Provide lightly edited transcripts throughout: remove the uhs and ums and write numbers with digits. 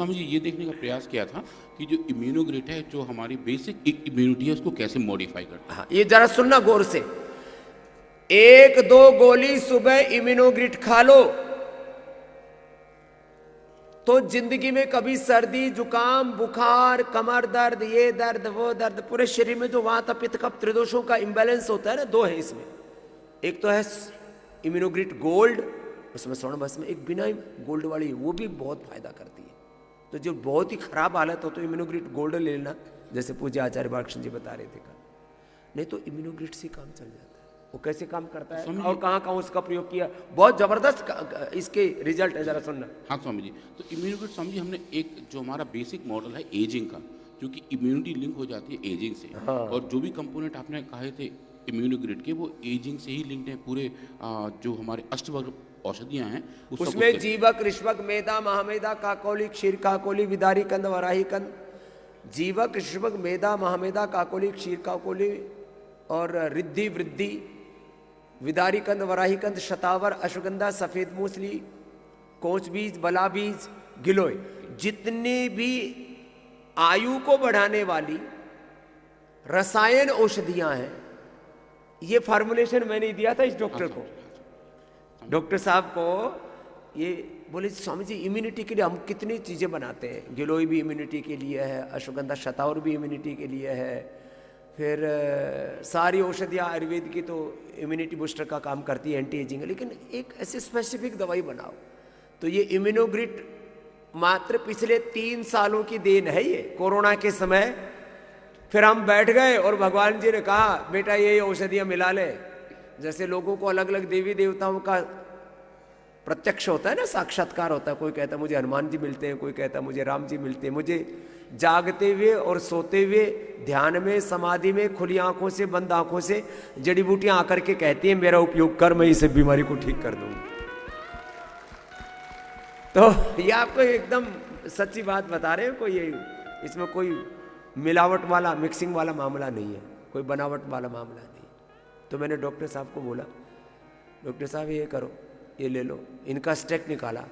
स्वामी जी ये देखने का प्रयास किया था कि जो इम्यूनोग्रिड है, जो हमारी बेसिक इम्यूनिटी है, उसको कैसे मॉडिफाई करता है। हाँ, ये जरा सुनना गौर से। एक दो गोली सुबह इम्यूनोग्रिड खा लो तो जिंदगी में कभी सर्दी जुकाम बुखार कमर दर्द ये दर्द वो दर्द, पूरे शरीर में जो वात पित्त कफ त्रिदोषों का इंबैलेंस होता है ना, दो है इसमें। एक तो है इम्यूनोग्रिड गोल्ड, उसमें स्वर्ण भस्म, एक बिना गोल्ड वाली वो भी बहुत फायदा करती है। तो जो बहुत ही खराब हालत हो तो इम्यूनोग्रिड गोल्ड ले लेना, जैसे पूज्य आचार्य बालकृष्ण जी बता रहे थे कल। नहीं तो इम्यूनोग्रिड से काम चल जाता है। वो कैसे काम करता है और कहाँ कहाँ उसका प्रयोग किया, बहुत जबरदस्त इसके रिजल्ट है, जरा सुनना। हाँ स्वामी जी, तो इम्यूनोग्रिड स्वामी जी हमने एक जो हमारा बेसिक मॉडल है एजिंग का, जो कि इम्यूनिटी लिंक हो जाती है एजिंग से। हाँ। और जो भी कंपोनेंट आपने कहे थे इम्यूनोग्रिड के, वो एजिंग से ही लिंक्ड है। पूरे जो हमारे अष्टवर्ग औषधियाँ हैं उसमें जीवक ऋष्वक मेधा महामेधा काकोली क्षीर काकोली विदारी कंद वराही कंद, जीवक ऋष्वक मेधा महामेधा काकोली क्षीर काकोली और रिद्धि वृद्धि विदारी कंद वराही कंद शतावर अश्वगंधा सफेद मूसली कोच बीज बला बीज गिलोय, जितने भी आयु को बढ़ाने वाली रसायन औषधियां हैं, ये फार्मूलेशन मैंने दिया था इस डॉक्टर को। डॉक्टर साहब को ये बोले स्वामी जी इम्यूनिटी के लिए हम कितनी चीज़ें बनाते हैं, गिलोय भी इम्यूनिटी के लिए है, अश्वगंधा शतावर भी इम्यूनिटी के लिए है, फिर सारी औषधियाँ आयुर्वेद की तो इम्यूनिटी बूस्टर का काम करती है, एंटी एजिंग। लेकिन एक ऐसी स्पेसिफिक दवाई बनाओ। तो ये इम्यूनोग्रिड मात्र पिछले 3 सालों की देन है। ये कोरोना के समय फिर हम बैठ गए और भगवान जी ने कहा बेटा ये औषधियाँ मिला ले। जैसे लोगों को अलग अलग देवी देवताओं का प्रत्यक्ष होता है ना, साक्षात्कार होता है। कोई कहता है मुझे हनुमान जी मिलते हैं, कोई कहता है मुझे राम जी मिलते हैं। मुझे जागते हुए और सोते हुए ध्यान में समाधि में खुली आंखों से बंद आंखों से जड़ी बूटियां आकर के कहती हैं मेरा उपयोग कर, मैं इस बीमारी को ठीक कर दूंगा। तो ये आपको एकदम सच्ची बात बता रहे हैं, कोई इसमें कोई मिलावट वाला मिक्सिंग वाला मामला नहीं है, कोई बनावट वाला मामला नहीं। तो मैंने डॉक्टर साहब को बोला डॉक्टर साहब ये करो, ये ले लो। इनका स्टेक निकाला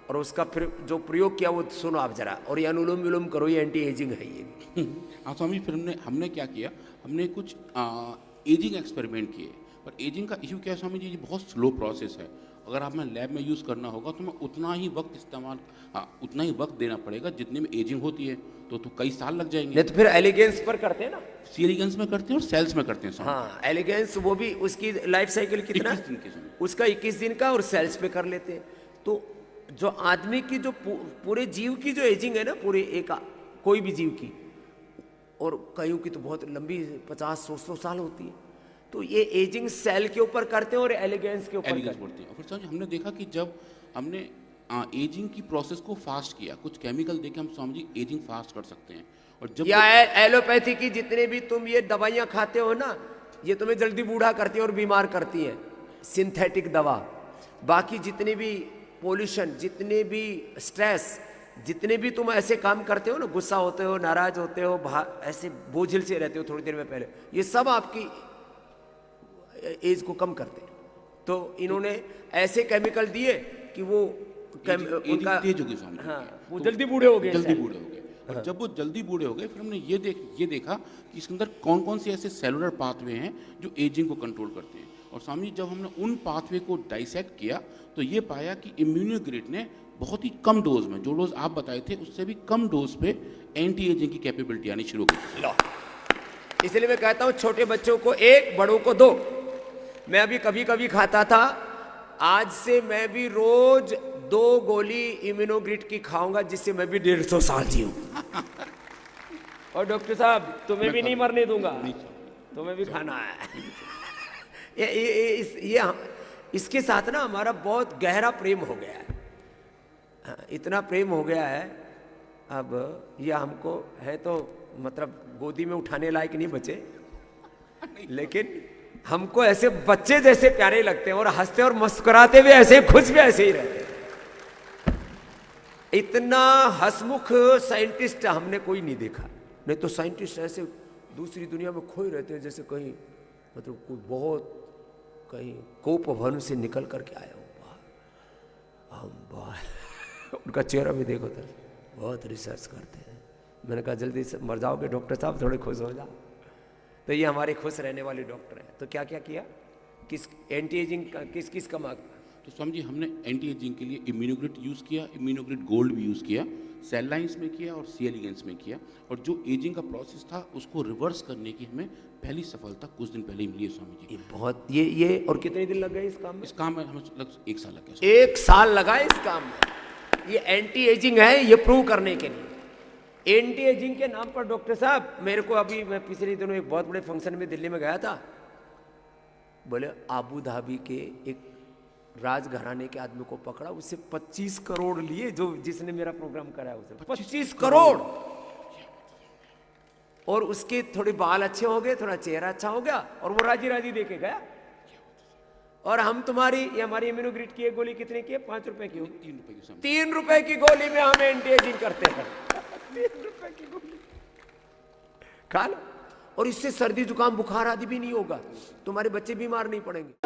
और उसका फिर जो प्रयोग किया वो सुनो आप जरा, और ये अनुलोम विलोम करो, ये एंटी एजिंग है ये। हाँ स्वामी, फिर हमने क्या किया, हमने कुछ एजिंग एक्सपेरिमेंट किए। पर एजिंग का इशू क्या है स्वामी जी, ये बहुत स्लो प्रोसेस है। अगर आप में लैब में यूज़ करना होगा तो मैं उतना ही वक्त देना पड़ेगा जितने में एजिंग होती है, तो कई साल लग जाएंगे। नहीं तो फिर एलिगेंस पर करते हैं ना, एलिगेंस में करते हैं और सेल्स में करते हैं। हाँ एलिगेंस वो भी उसकी लाइफ साइकिल कितना, 21 दिन के समय, उसका 21 दिन का, और सेल्स पे कर लेते हैं। तो जो आदमी की जो पूरे जीव की जो एजिंग है ना, पूरे एक कोई भी जीव की, और कईयों की तो बहुत लंबी 50-100 साल होती है। तो ये एजिंग सेल के ऊपर करते हैं और एलिगेंस के ऊपर करते हैं। और फिर स्वामी हमने देखा कि जब हमने एजिंग की प्रोसेस को फास्ट किया, कुछ केमिकल देके हम स्वामी जी एजिंग फास्ट कर सकते हैं। और जब या एलोपैथी की जितने भी तुम ये दवाइयाँ खाते हो ना, ये तुम्हें जल्दी बूढ़ा करती है और बीमार करती है, सिंथेटिक दवा। बाकी जितने भी पोल्यूशन, जितने भी स्ट्रेस, जितने भी तुम ऐसे काम करते हो ना, गुस्सा होते हो, नाराज होते हो, ऐसे बोझिल से रहते हो थोड़ी देर में पहले, ये सब आपकी एज को कम करते हैं। तो इन्होंने ऐसे केमिकल दिए कि वो उनका तेज हो गई स्वामी। हाँ, वो जल्दी बूढ़े हो गए, और जब वो जल्दी बूढ़े हो गए, फिर हमने ये देखा कि इसके अंदर कौन कौन से ऐसे सेलुलर पाथवे हैं जो एजिंग को कंट्रोल करते हैं। और स्वामी जब हमने उन पाथवे को डाइसेक्ट किया तो ये पाया कि इम्यूनोग्रिड ने बहुत ही कम डोज में, जो डोज आप बताए थे उससे भी कम डोज पे एंटी एजिंग की कैपेबिलिटी आनी शुरू की। इसलिए मैं कहता हूँ छोटे बच्चों को 1, बड़ों को 2। मैं अभी कभी कभी खाता था, आज से मैं भी रोज 2 गोली इम्यूनोग्रिड की खाऊंगा, जिससे मैं भी 150 साल जीऊं। और डॉक्टर साहब तुम्हें भी नहीं मरने दूंगा, तुम्हें भी खाना है। इसके साथ ना हमारा बहुत गहरा प्रेम हो गया है, इतना प्रेम हो गया है। अब ये हमको है तो मतलब गोदी में उठाने लायक नहीं बचे, लेकिन हमको ऐसे बच्चे जैसे प्यारे लगते हैं, और हंसते और मुस्कुराते भी ऐसे, खुश भी ऐसे ही रहते हैं। इतना हंसमुख साइंटिस्ट हमने कोई नहीं देखा। नहीं तो साइंटिस्ट ऐसे दूसरी दुनिया में खोए रहते हैं, जैसे कहीं मतलब कोई बहुत कहीं कोप भवन से निकल करके आया हो बाहर। हम बाहर उनका चेहरा भी देखो था, बहुत रिसर्च करते हैं। मैंने कहा जल्दी से मर जाओगे डॉक्टर साहब, थोड़े खुश हो जाओ। तो ये हमारे खुश रहने वाले डॉक्टर हैं। तो क्या क्या किया, किस एंटी एजिंग किस किस का मार्ग? तो स्वामी जी हमने एंटी एजिंग के लिए इम्यूनोग्रिड यूज़ किया, इम्यूनोग्रिड गोल्ड भी यूज़ किया, सेल लाइन्स में किया और सी एलिगेंस में किया। और जो एजिंग का प्रोसेस था उसको रिवर्स करने की हमें पहली सफलता कुछ दिन पहले ही मिली है स्वामी जी। ये बहुत ये और कितने दिन लग गए इस काम में? इस काम में हमें लगभग 1 साल लग गया स्वामी। 1 साल लगा इस काम में। ये एंटी एजिंग है, ये प्रूव करने के लिए। एंटी एजिंग के नाम पर डॉक्टर साहब मेरे को अभी, मैं पिछले दिनों एक बहुत बड़े फंक्शन में दिल्ली में गया था, बोले आबू धाबी के एक राजघराने के आदमी को पकड़ा, उससे 25 करोड़ लिए, जो जिसने मेरा प्रोग्राम कराया उसे 25 करोड़। और उसके थोड़े बाल अच्छे हो गए, थोड़ा चेहरा अच्छा हो गया और वो राजी राजी देके गया। और हम तुम्हारी, ये हमारी इम्यूनोग्रिड की एक गोली कितने की है? 5 रुपए की होगी। 3 रुपए की स्वामी। 3 रुपए की गोली में हम एंटी एजिंग करते हैं। 3 रुपए की गोली खा लो, और इससे सर्दी जुकाम बुखार आदि भी नहीं होगा, तुम्हारे बच्चे बीमार नहीं पड़ेंगे।